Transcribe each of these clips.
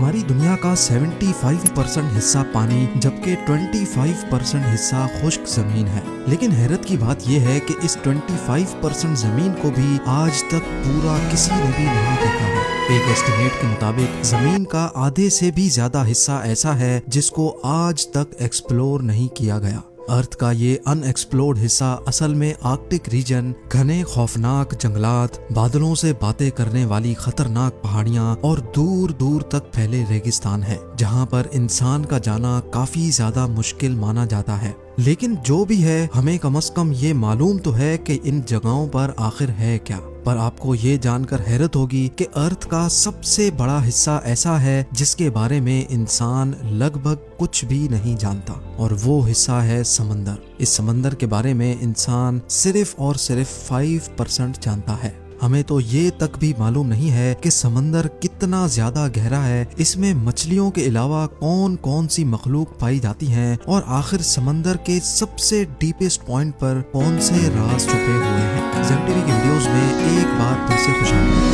हमारी दुनिया का 75% हिस्सा पानी जबकि 25% हिस्सा खुश्क जमीन है। लेकिन हैरत की बात यह है कि इस 25% जमीन को भी आज तक पूरा किसी ने भी नहीं देखा है। एक एस्टिमेट के मुताबिक जमीन का आधे से भी ज्यादा हिस्सा ऐसा है जिसको आज तक एक्सप्लोर नहीं किया गया। अर्थ का ये अनएक्सप्लोर्ड हिस्सा असल में आर्कटिक रीजन, घने खौफनाक जंगलात, बादलों से बातें करने वाली खतरनाक पहाड़ियां और दूर दूर तक फैले रेगिस्तान है, जहां पर इंसान का जाना काफी ज्यादा मुश्किल माना जाता है। लेकिन जो भी है, हमें कम से कम ये मालूम तो है कि इन जगहों पर आखिर है क्या। पर आपको ये जानकर हैरत होगी कि अर्थ का सबसे बड़ा हिस्सा ऐसा है जिसके बारे में इंसान लगभग कुछ भी नहीं जानता, और वो हिस्सा है समंदर। इस समंदर के बारे में इंसान सिर्फ और सिर्फ 5% जानता है। हमें तो ये तक भी मालूम नहीं है कि समंदर कितना ज्यादा गहरा है, इसमें मछलियों के अलावा कौन कौन सी मखलूक पाई जाती हैं, और आखिर समंदर के सबसे डीपेस्ट पॉइंट पर कौन से राज छुपे हुए हैं। ज़ेम टीवी की वीडियोस में एक बार फिर से खुशामदीद।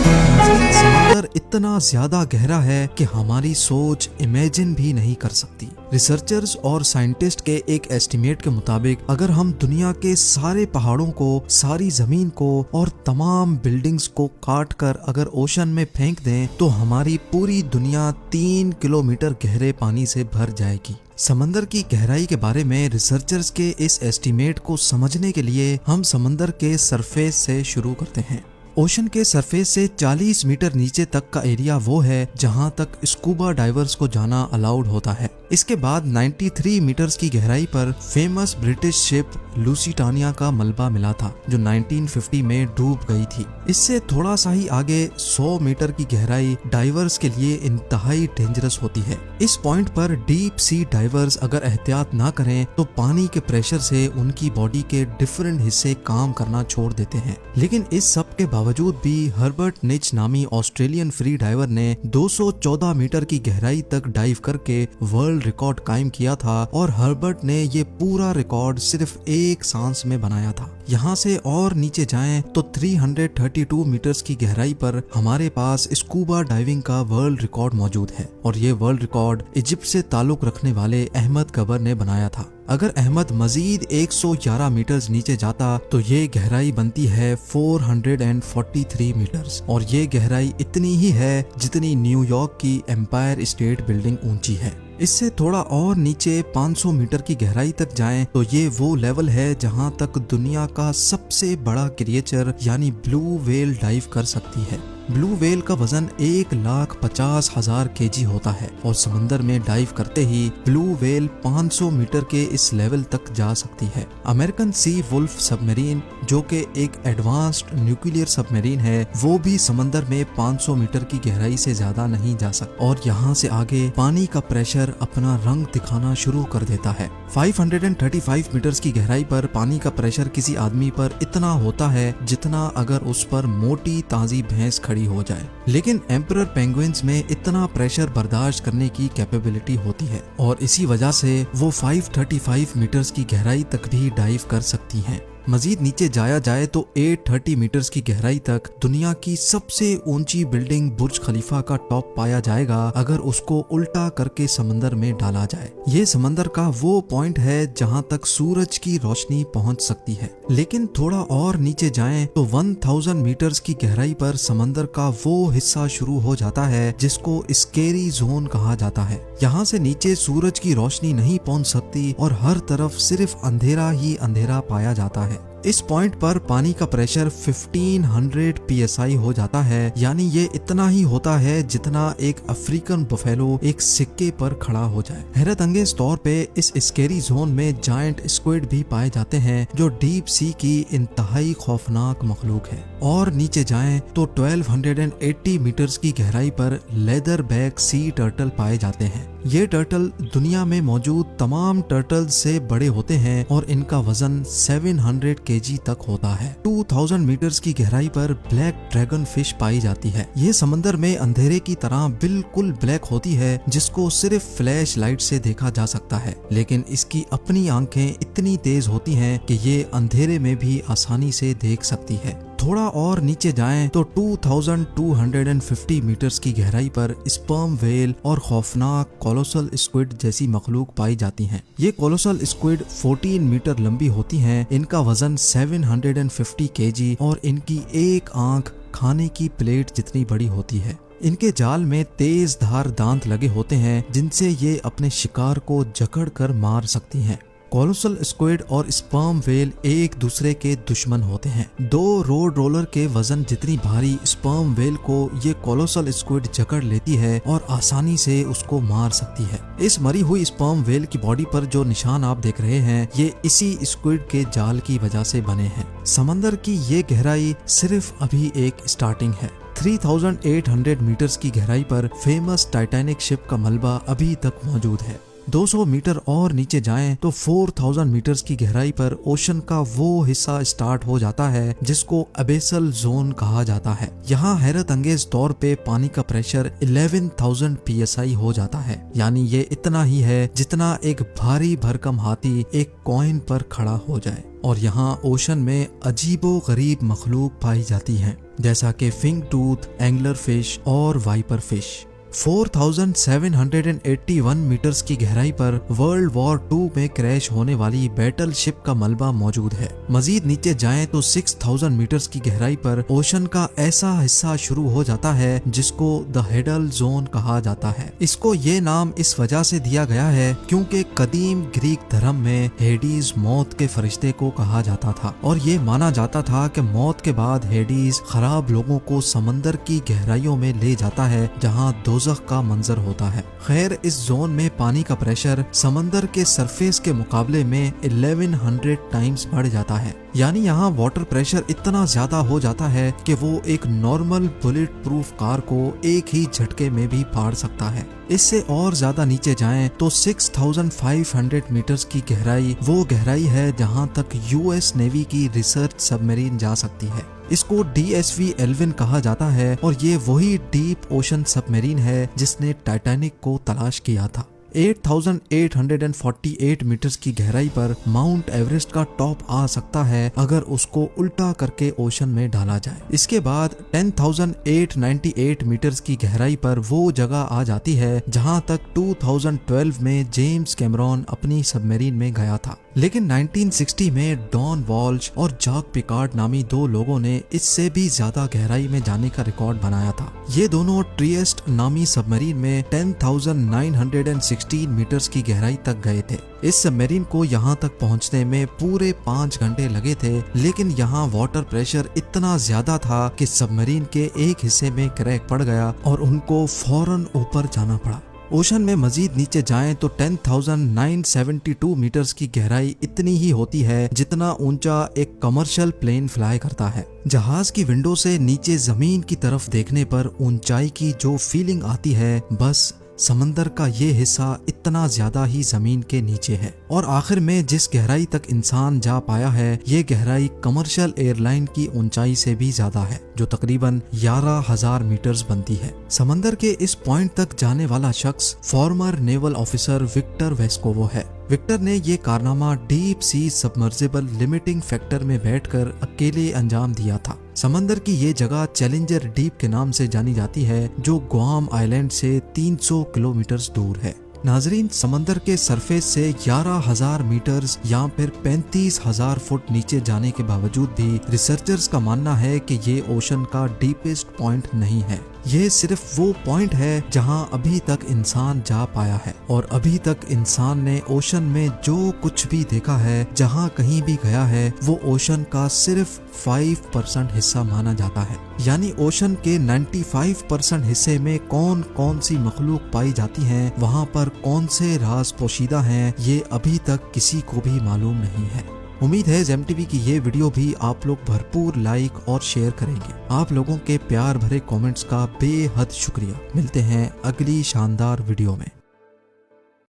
समंदर इतना ज्यादा गहरा है कि हमारी सोच इमेजिन भी नहीं कर सकती। रिसर्चर्स और साइंटिस्ट के एक एस्टिमेट के मुताबिक अगर हम दुनिया के सारे पहाड़ों को, सारी जमीन को और तमाम बिल्डिंग्स को काट कर अगर ओशन में फेंक दें तो हमारी पूरी दुनिया 3 किलोमीटर गहरे पानी से भर जाएगी। समंदर की गहराई के बारे में रिसर्चर्स के इस एस्टिमेट को समझने के लिए हम समंदर के सरफेस से शुरू करते हैं। ओशन के सरफेस से 40 मीटर नीचे तक का एरिया वो है जहां तक स्कूबा डाइवर्स को जाना अलाउड होता है। इसके बाद 93 मीटर्स की गहराई पर फेमस ब्रिटिश शिप लूसिटानिया का मलबा मिला था, जो 1950 में डूब गई थी। इससे थोड़ा सा ही आगे 100 मीटर की गहराई डाइवर्स के लिए इंतहाई डेंजरस होती है। इस पॉइंट पर डीप सी डाइवर्स अगर एहतियात ना करें तो पानी के प्रेशर से उनकी बॉडी के डिफरेंट हिस्से काम करना छोड़ देते हैं। लेकिन इस सब के बावजूद भी हर्बर्ट निच नामी ऑस्ट्रेलियन फ्री डाइवर ने 214 मीटर की गहराई तक डाइव करके वर्ल्ड रिकॉर्ड कायम किया था, और हर्बर्ट ने ये पूरा रिकॉर्ड सिर्फ एक सांस में बनाया था। यहाँ से और नीचे जाएं तो 332 मीटर्स की गहराई पर हमारे पास स्कूबा डाइविंग का वर्ल्ड रिकॉर्ड मौजूद है, और ये वर्ल्ड रिकॉर्ड इजिप्ट से ताल्लुक रखने वाले अहमद गबर ने बनाया था। अगर अहमद मजीद 111 मीटर्स नीचे जाता तो ये गहराई बनती है 443 मीटर्स, और ये गहराई इतनी ही है जितनी न्यूयॉर्क की एम्पायर स्टेट बिल्डिंग ऊंची है। इससे थोड़ा और नीचे 500 मीटर की गहराई तक जाएं तो ये वो लेवल है जहां तक दुनिया का सबसे बड़ा क्रिएचर यानी ब्लू व्हेल डाइव कर सकती है। ब्लू व्हेल का वजन 1,50,000 केजी होता है, और समंदर में डाइव करते ही ब्लू व्हेल 500 मीटर के इस लेवल तक जा सकती है। अमेरिकन सी वुल्फ सबमरीन, जो कि एक एडवांस्ड न्यूक्लियर सबमरीन है, वो भी समंदर में 500 मीटर की गहराई से ज्यादा नहीं जा सकता, और यहाँ से आगे पानी का प्रेशर अपना रंग दिखाना शुरू कर देता है। 535 मीटर्स की गहराई पर पानी का प्रेशर किसी आदमी पर इतना होता है जितना अगर उस पर मोटी ताजी भैंस खड़ी हो जाए। लेकिन एम्परर पेंगुइन्स में इतना प्रेशर बर्दाश्त करने की कैपेबिलिटी होती है, और इसी वजह से वो 535 मीटर्स की गहराई तक भी डाइव कर सकती हैं। मजीद नीचे जाया जाए तो 830 मीटर्स की गहराई तक दुनिया की सबसे ऊंची बिल्डिंग बुर्ज खलीफा का टॉप पाया जाएगा अगर उसको उल्टा करके समंदर में डाला जाए। ये समंदर का वो पॉइंट है जहां तक सूरज की रोशनी पहुंच सकती है। लेकिन थोड़ा और नीचे जाएं तो 1000 मीटर्स की गहराई पर समंदर का वो हिस्सा शुरू हो जाता है जिसको स्केरी जोन कहा जाता है। यहाँ से नीचे सूरज की रोशनी नहीं पहुंच सकती और हर तरफ सिर्फ अंधेरा ही अंधेरा पाया जाता है। इस पॉइंट पर पानी का प्रेशर 1500 psi हो जाता है, यानी ये इतना ही होता है जितना एक अफ्रीकन बफेलो एक सिक्के पर खड़ा हो जाए। हैरत अंगेज तौर पे इस स्केरी जोन में जायंट स्क्विड भी पाए जाते हैं, जो डीप सी की इंतहाई खौफनाक मखलूक है। और नीचे जाएं तो 1280 मीटर्स की गहराई पर लेदर बैक सी टर्टल पाए जाते हैं। ये टर्टल दुनिया में मौजूद तमाम टर्टल से बड़े होते हैं, और इनका वजन 700 केजी तक होता है। 2000 मीटर्स की गहराई पर ब्लैक ड्रैगन फिश पाई जाती है। ये समंदर में अंधेरे की तरह बिल्कुल ब्लैक होती है, जिसको सिर्फ फ्लैश लाइट से देखा जा सकता है, लेकिन इसकी अपनी आंखें इतनी तेज होती हैं कि ये अंधेरे में भी आसानी से देख सकती है। थोड़ा और नीचे जाएं तो 2250 मीटर्स की गहराई पर स्पर्म वेल और खौफनाक कोलोसल स्क्विड जैसी मखलूक पाई जाती हैं। ये कोलोसल स्क्विड 14 मीटर लंबी होती हैं। इनका वजन 750 केजी और इनकी एक आंख खाने की प्लेट जितनी बड़ी होती है। इनके जाल में तेज धार दांत लगे होते हैं जिनसे ये अपने शिकार को जकड़ कर मार सकती हैं। कोलोसल स्क्विड और स्पर्म वेल एक दूसरे के दुश्मन होते हैं। 2 रोड रोलर के वजन जितनी भारी स्पर्म वेल को ये कोलोसल स्क्विड जकड़ लेती है और आसानी से उसको मार सकती है। इस मरी हुई स्पर्म वेल की बॉडी पर जो निशान आप देख रहे हैं ये इसी स्क्विड के जाल की वजह से बने हैं। समंदर की ये गहराई सिर्फ अभी एक स्टार्टिंग है। 3800 मीटर्स की गहराई पर फेमस टाइटैनिक शिप का मलबा अभी तक मौजूद है। 200 मीटर और नीचे जाएं तो 4000 मीटर्स की गहराई पर ओशन का वो हिस्सा स्टार्ट हो जाता है जिसको अबेसल जोन कहा जाता है। यहाँ हैरत अंगेज तौर पे पानी का प्रेशर 11,000 PSI हो जाता है। यानी ये इतना ही है जितना एक भारी भरकम हाथी एक कॉइन पर खड़ा हो जाए। और यहाँ ओशन में अजीबो गरीब मखलूक पाई जाती हैं जैसा कि फिंग टूथ, एंगलर फिश और वाइपर फिश। 4781 मीटर्स की गहराई पर वर्ल्ड वॉर 2 में क्रैश होने वाली बैटल शिप का मलबा मौजूद है। मजीद नीचे जाएं तो 6000 मीटर्स की गहराई पर ओशन का ऐसा हिस्सा शुरू हो जाता है जिसको द हेडल जोन कहा जाता है। इसको ये नाम इस वजह से दिया गया है क्योंकि कदीम ग्रीक धर्म में हेडीज मौत के फरिश्ते को कहा जाता था और ये माना जाता था कि मौत के बाद हेडीज खराब लोगों को समंदर की गहराइयों में ले जाता है जहाँ का मंजर होता है। खैर इस जोन में पानी का प्रेशर समंदर के सरफेस के मुकाबले में 1100 टाइम्स बढ़ जाता है। यानी यहाँ वाटर प्रेशर इतना ज्यादा हो जाता है कि वो एक नॉर्मल बुलेट प्रूफ कार को एक ही झटके में भी फाड़ सकता है। इससे और ज्यादा नीचे जाएं तो 6500 मीटर्स की गहराई वो गहराई है जहाँ तक US नेवी की रिसर्च सबमरीन जा सकती है। इसको DSV एल्विन कहा जाता है और ये वही डीप ओशन सबमरीन है जिसने टाइटैनिक को तलाश किया था। 8848 मीटर्स की गहराई पर माउंट एवरेस्ट का टॉप आ सकता है अगर उसको उल्टा करके ओशन में डाला जाए। इसके बाद 10,898 मीटर्स की गहराई पर वो जगह आ जाती है जहां तक 2012 में जेम्स कैमरॉन अपनी सबमरीन में गया था। लेकिन 1960 में डॉन वॉल्श और जाक पिकार्ड नामी 2 लोगों ने इससे भी ज्यादा गहराई में जाने का रिकॉर्ड बनाया था। ये दोनों ट्रिएस्ट नामी सबमरीन में 10,916 मीटर्स की गहराई तक गए थे। इस सबमरीन को यहाँ तक पहुँचने में पूरे 5 घंटे लगे थे, लेकिन यहाँ वाटर प्रेशर इतना ज्यादा था कि सबमरीन के एक हिस्से में क्रैक पड़ गया और उनको फौरन ऊपर जाना पड़ा। ओशन में मजीद नीचे जाएं तो 10,972 मीटर्स की गहराई इतनी ही होती है जितना ऊंचा एक कमर्शियल प्लेन फ्लाई करता है। जहाज की विंडो से नीचे जमीन की तरफ देखने पर ऊंचाई की जो फीलिंग आती है, बस समंदर का ये हिस्सा इतना ज्यादा ही जमीन के नीचे है। और आखिर में जिस गहराई तक इंसान जा पाया है, ये गहराई कमर्शियल एयरलाइन की ऊंचाई से भी ज्यादा है, जो तकरीबन 11,000 मीटर्स बनती है। समंदर के इस पॉइंट तक जाने वाला शख्स former naval officer Victor Vescovo है। विक्टर ने ये कारनामा deep sea submersible limiting factor में बैठकर अकेले अंजाम दिया था। समंदर की ये जगह चैलेंजर डीप के नाम से जानी जाती है, जो गुआम आइलैंड से 300 किलोमीटर दूर है। नाजरीन, समंदर के सरफेस से 11,000 मीटर्स या फिर 35,000 फुट नीचे जाने के बावजूद भी रिसर्चर्स का मानना है कि ये ओशन का डीपेस्ट पॉइंट नहीं है। ये सिर्फ वो पॉइंट है जहां अभी तक इंसान जा पाया है, और अभी तक इंसान ने ओशन में जो कुछ भी देखा है, जहां कहीं भी गया है, वो ओशन का सिर्फ 5% हिस्सा माना जाता है। यानी ओशन के 95% हिस्से में कौन कौन सी मखलूक पाई जाती हैं, वहां पर कौन से राज पोशीदा हैं, ये अभी तक किसी को भी मालूम नहीं है। उम्मीद है ZEM-TV की ये वीडियो भी आप लोग भरपूर लाइक और शेयर करेंगे। आप लोगों के प्यार भरे कमेंट्स का बेहद शुक्रिया। मिलते हैं अगली शानदार वीडियो में।